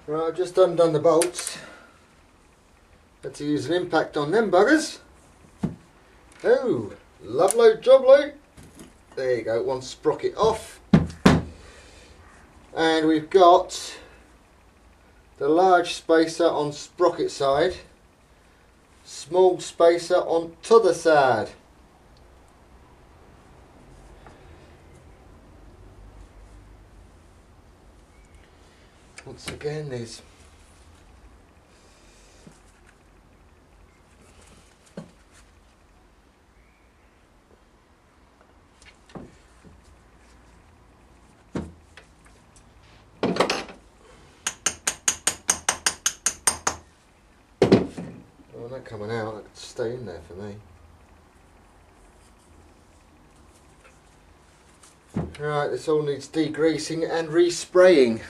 Right, I've just undone the bolts. Had to use an impact on them buggers. Oh, lovely jubbly. There you go, one sprocket off. And we've got the large spacer on sprocket side, small spacer on t'other side. Once again, these not coming out, that could stay in there for me. Right, this all needs degreasing and respraying.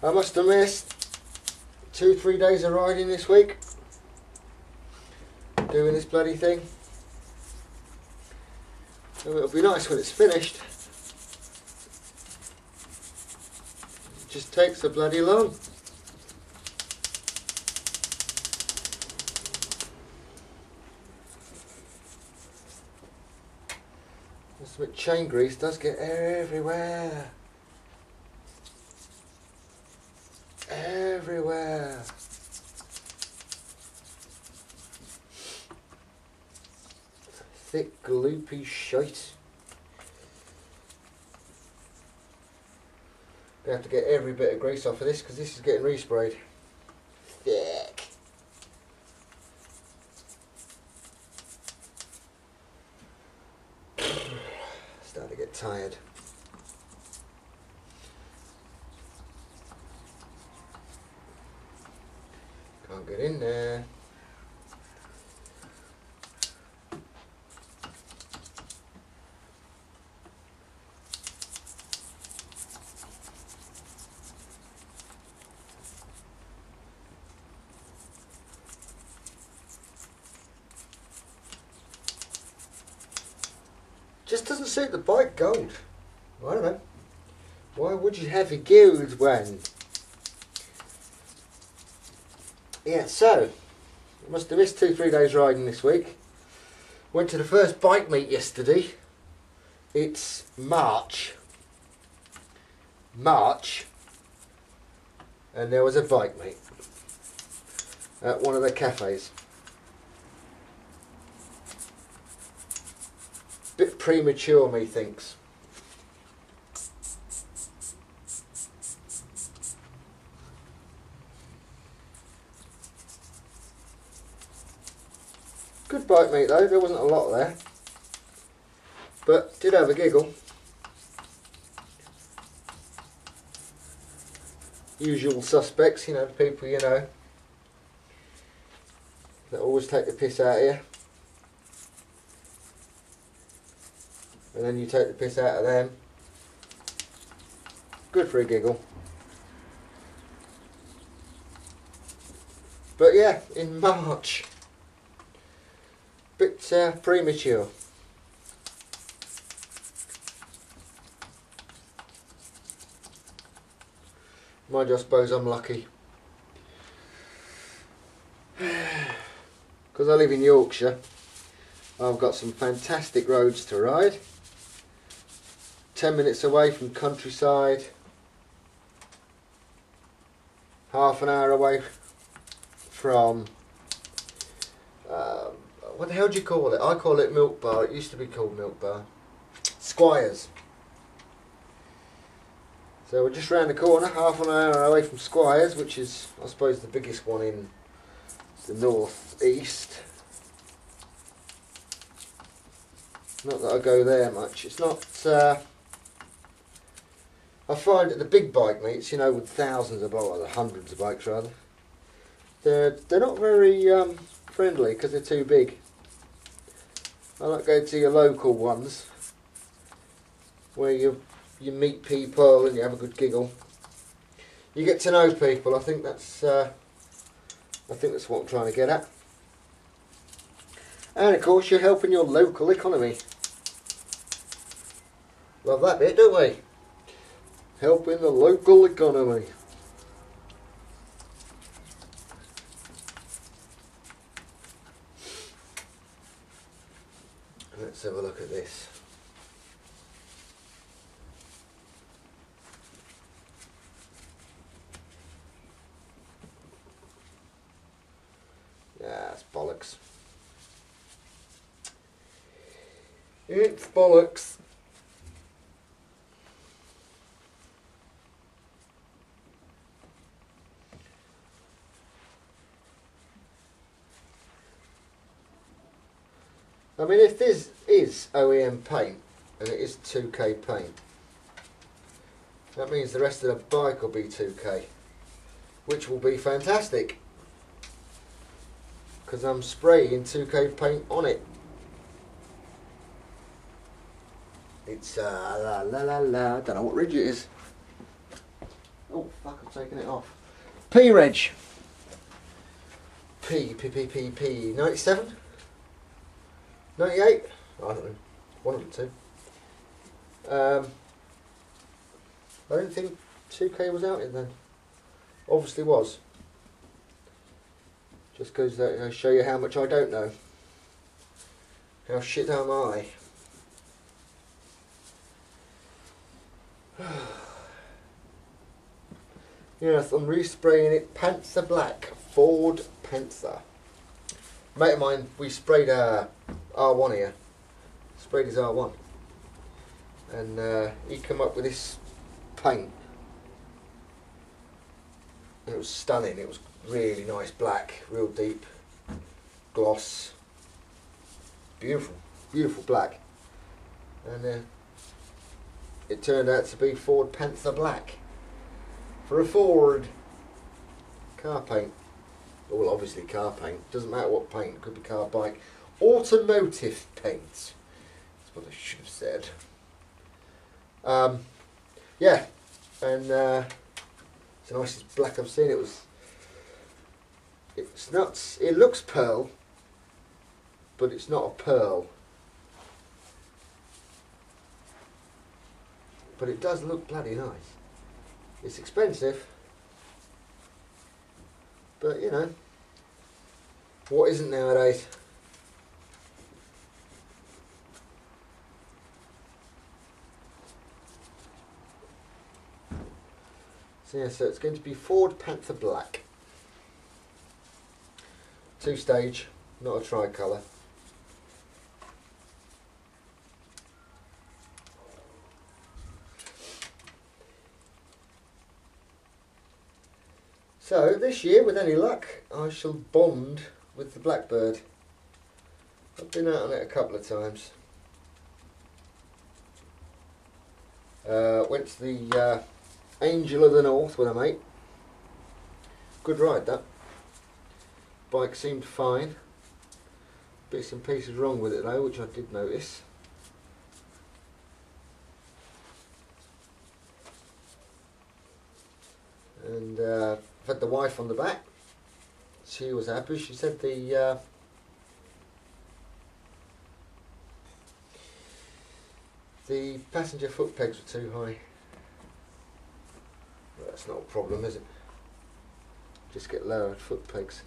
I must have missed 2-3 days of riding this week doing this bloody thing. So it'll be nice when it's finished. It just takes so bloody long. This chain grease does get everywhere. Everywhere. Thick, gloopy shite. Gonna have to get every bit of grease off of this because this is getting resprayed. Thick. Starting to get tired. Can't get in there. Just doesn't suit the bike gold. I don't know. Why would you have a gold one? Yeah, so I must have missed 2-3 days riding this week. Went to the first bike meet yesterday. It's March, and there was a bike meet at one of the cafes. Bit premature, methinks. Good bike meet though, there wasn't a lot there, but did have a giggle. Usual suspects, you know, the people you know that always take the piss out of you, and then you take the piss out of them. Good for a giggle. But yeah, in March. Bit premature. Mind you, I suppose I'm lucky. Because I live in Yorkshire, I've got some fantastic roads to ride. 10 minutes away from countryside. Half an hour away from what the hell do you call it? I call it Milk Bar. It used to be called Milk Bar. Squires. So we're just round the corner, half an hour away from Squires, which is, I suppose, the biggest one in the north east. Not that I go there much. It's not. I find at the big bike meets, you know, with thousands of bikes, or hundreds of bikes rather, they're not very friendly because they're too big. I like going to your local ones where you meet people and you have a good giggle. You get to know people. I think that's what I'm trying to get at. And of course you're helping your local economy. Love that bit, don't we? Helping the local economy. Let's have a look at this. Yeah, it's bollocks. It's bollocks. I mean, if this is OEM paint, and it is 2K paint, that means the rest of the bike will be 2K, which will be fantastic, because I'm spraying 2K paint on it. It's la la la la, I don't know what ridge it is. Oh fuck, I've taken it off. P-Reg. P, 97? 98? I don't know, one of the two. I don't think 2K was out in then. Obviously was. Just goes to show you how much I don't know. How shit am I? Yes, I'm respraying it Panther Black. Ford Panther. Mate of mine, we sprayed R1 here. Sprayed his R1. And he come up with this paint. And it was stunning. It was really nice black, real deep gloss. Beautiful, beautiful black. And it turned out to be Ford Panther Black. For a Ford car paint. Well, obviously car paint. Doesn't matter what paint. It could be car, bike. Automotive paint. That's what I should have said. Yeah. And it's the nicest black I've seen. It's nuts. It looks pearl, but it's not a pearl. But it does look bloody nice. It's expensive. But you know, what isn't nowadays? So yeah, so it's going to be Ford Panther Black. 2-stage, not a tricolour. So this year, with any luck, I shall bond with the Blackbird. I've been out on it a couple of times. Went to the Angel of the North with a mate. Good ride that. Bike seemed fine. Bits and pieces wrong with it though, which I did notice. And I've had the wife on the back. She was happy. She said the passenger foot pegs were too high. Well, that's not a problem, is it? Just get lowered foot pegs.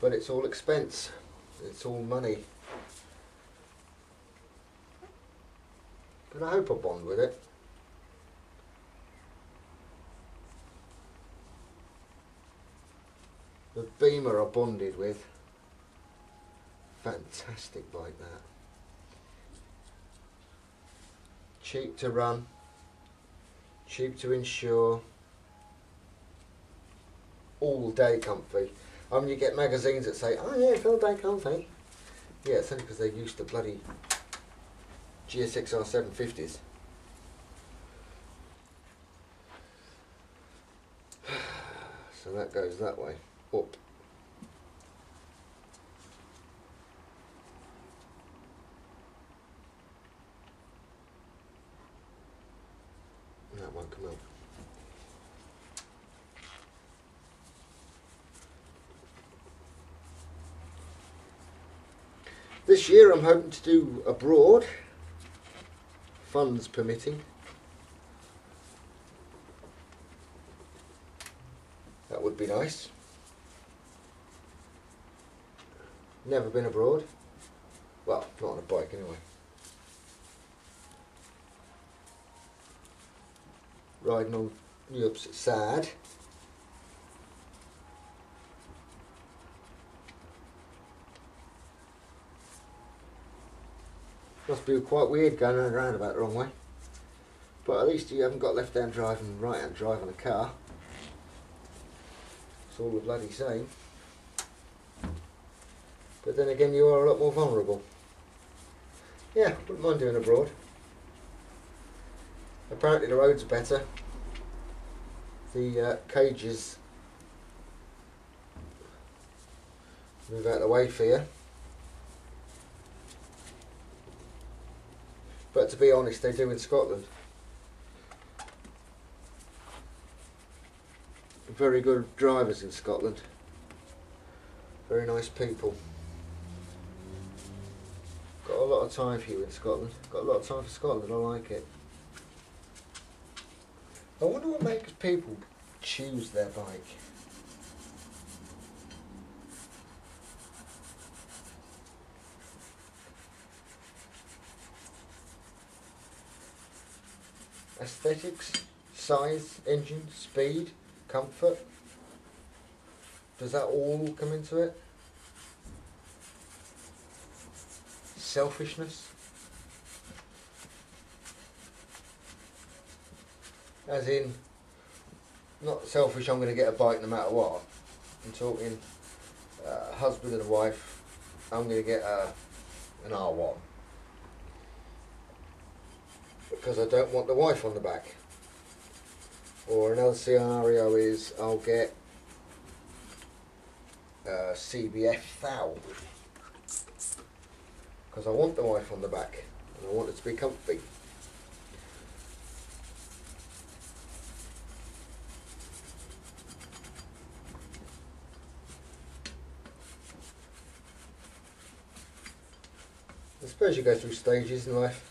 But it's all expense, it's all money. But I hope I bond with it. The Beamer I bonded with. Fantastic bike that. Cheap to run, cheap to insure, all day comfy. I mean, you get magazines that say, oh yeah, it's all day comfy. Yeah, it's only because they're used to bloody GSXR 750s. So that goes that way, up. That won't come out. This year I'm hoping to do abroad, funds permitting. That would be nice. Never been abroad. Well, not on a bike anyway. Riding on Europe's sad. Must be quite weird going around about the wrong way. But at least you haven't got left-hand drive and right-hand drive on a car. It's all the bloody same. But then again, you are a lot more vulnerable. Yeah, wouldn't mind doing abroad. Apparently the roads are better. The cages move out of the way for you. But to be honest, they do in Scotland. Very good drivers in Scotland. Very nice people. Got a lot of time for you in Scotland. Got a lot of time for Scotland, I like it. I wonder what makes people choose their bike. Aesthetics, size, engine, speed, comfort. Does that all come into it? Selfishness. As in, not selfish, I'm going to get a bike no matter what. I'm talking husband and wife, I'm going to get an R1. Because I don't want the wife on the back. Or another scenario is I'll get a CBF 1000 because I want the wife on the back and I want it to be comfy. I suppose you go through stages in life.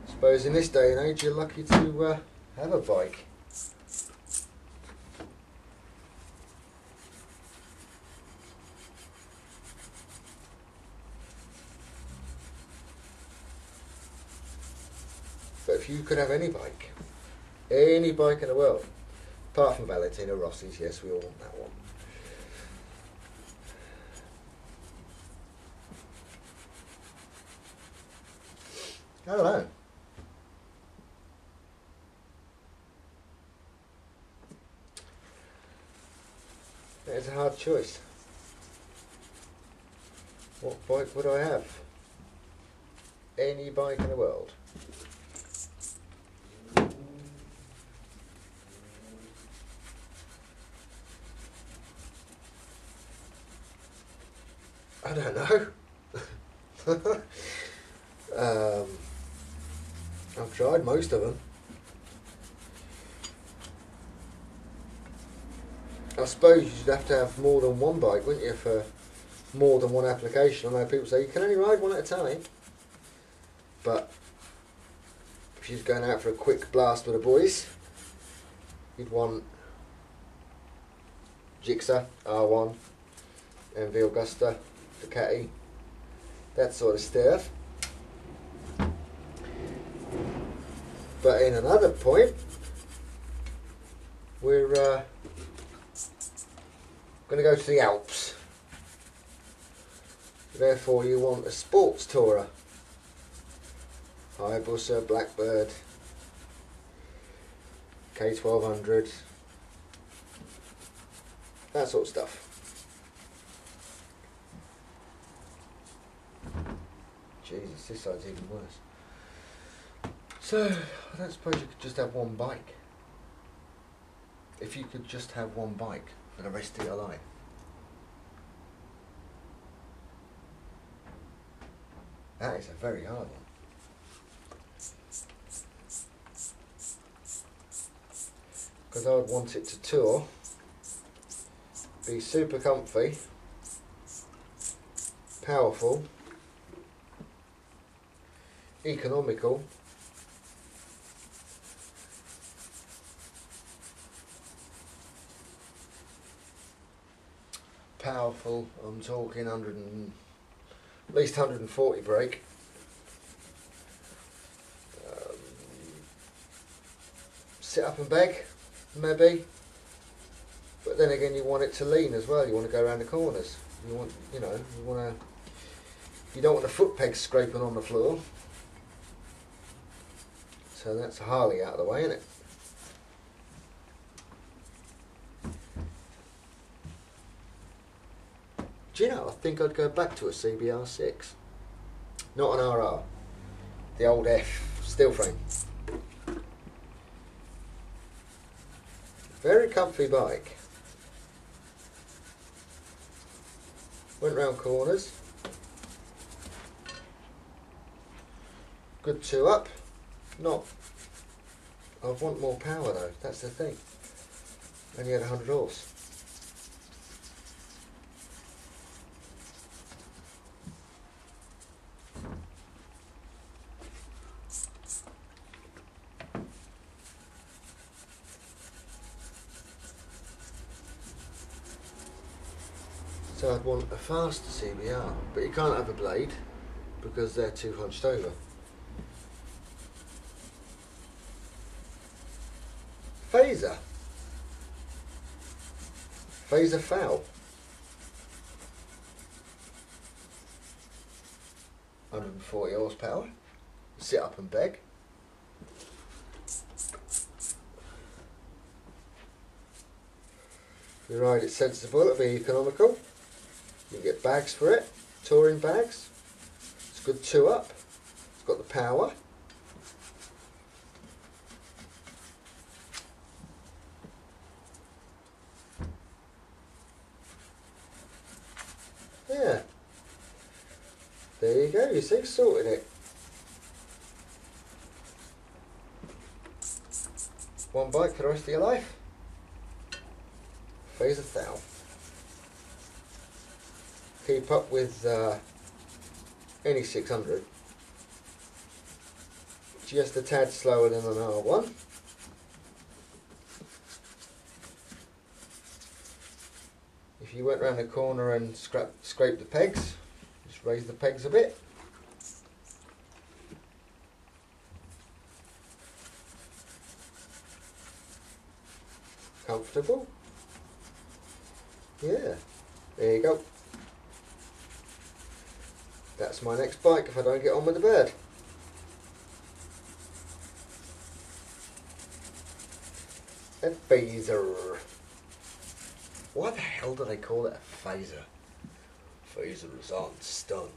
I suppose in this day and age you're lucky to have a bike. But if you could have any bike in the world, apart from Valentino Rossi's, yes, we all want that one. I don't know. It's a hard choice. What bike would I have? Any bike in the world. I don't know. I've tried most of them. I suppose you'd have to have more than one bike, wouldn't you, for more than one application. I know people say you can only ride one at a time. But if you're going out for a quick blast with the boys, you'd want Gixxer, R1, MV Augusta, Ducati, that sort of stuff. But in another point, we're going to go to the Alps. Therefore you want a sports tourer. Hayabusa, Blackbird, K1200, that sort of stuff. Jesus, this side's even worse. So, I don't suppose you could just have one bike. If you could just have one bike for the rest of your life. That is a very hard one. Because I would want it to tour, be super comfy, powerful, economical, powerful, I'm talking at least 140 brake, sit up and beg, maybe, but then again you want it to lean as well, you want to go around the corners, you want, you know, you don't want the foot pegs scraping on the floor, so that's a Harley out of the way, isn't it? Do you know, I think I'd go back to a CBR6, not an RR, the old F steel frame. Very comfy bike. Went round corners. Good 2 up. Not. I want more power though, that's the thing. Only had 100 horse. So I'd want a faster CBR, but you can't have a blade because they're too hunched over. Fazer. Fazer foul. 140 horsepower. Sit up and beg. If you ride it sensible, it'll be economical. You can get bags for it, touring bags. It's a good 2 up. It's got the power. Yeah. There you go, you see, sorted it. One bike for the rest of your life. Fazer thou. Keep up with any 600. Just a tad slower than an R1. If you went round the corner and scrape the pegs, just raise the pegs a bit. Comfortable. Yeah, there you go. That's my next bike if I don't get on with the bird. A fazer. Why the hell do they call it a fazer? Fazers aren't stun.